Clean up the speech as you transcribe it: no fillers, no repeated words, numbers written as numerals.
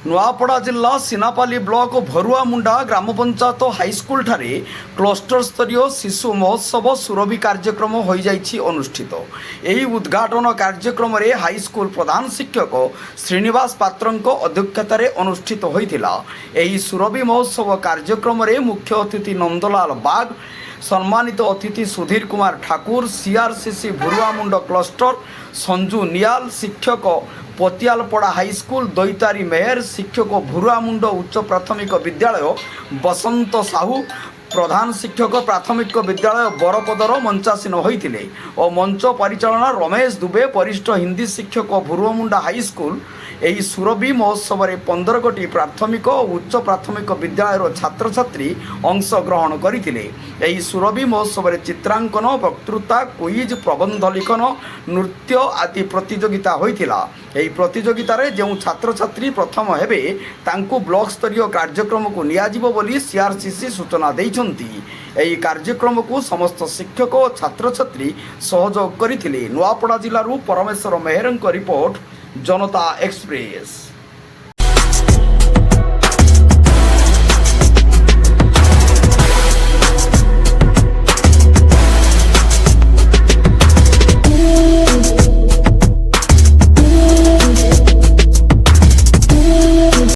नुआपड़ा जिला सिनापाली ब्लॉक भरुआमुंडा ग्राम पंचायत हाईस्कल ठारे क्लस्टर स्तरीय शिशु महोत्सव सुरभि कार्यक्रम हो अनुष्ठित। यही उद्घाटन कार्यक्रम में हाईस्कल प्रधान शिक्षक श्रीनिवास पात्र अध्यक्षतार अनुष्ठित होता। यही सुरभि महोत्सव कार्यक्रम में मुख्य अतिथि नंदलाल बाग, सम्मानित अतिथि सुधीर कुमार ठाकुर, सीआरसीसी भरुआमुंड क्लस्टर संजू नियाल, शिक्षक पतियालपड़ा हाईस्कल दैतारी मेहर, शिक्षक भरुआमुंड उच्च प्राथमिक विद्यालय बसंत साहू, प्रधान शिक्षक प्राथमिक विद्यालय बरपदर मंचासीन होते और मंच परिचालना रमेश दुबे, वरिष्ठ हिंदी शिक्षक भरुआमुंडा हाईस्कल। यही सुरभि महोत्सव में 15 गोटी प्राथमिक और उच्च प्राथमिक विद्यालय छात्र छात्री अंशग्रहण करते। यही सुरभि महोत्सव में चित्रांकन, वक्तृता, क्विज, प्रबंध लिखन, नृत्य आदि प्रतियोगिता होता। यही प्रतियोगितार जो छात्र छात्री प्रथम हेबे तांकु ब्लॉक स्तरीय कार्यक्रम को नियाजिबो बोली सीआरसीसी सूचना देइछंती। यही कार्यक्रम को समस्त शिक्षक और छात्र छात्री सहयोग करथिले। नुआपड़ा जिल्लारू परमेश्वर मेहरंक रिपोर्ट, जनता एक्सप्रेस।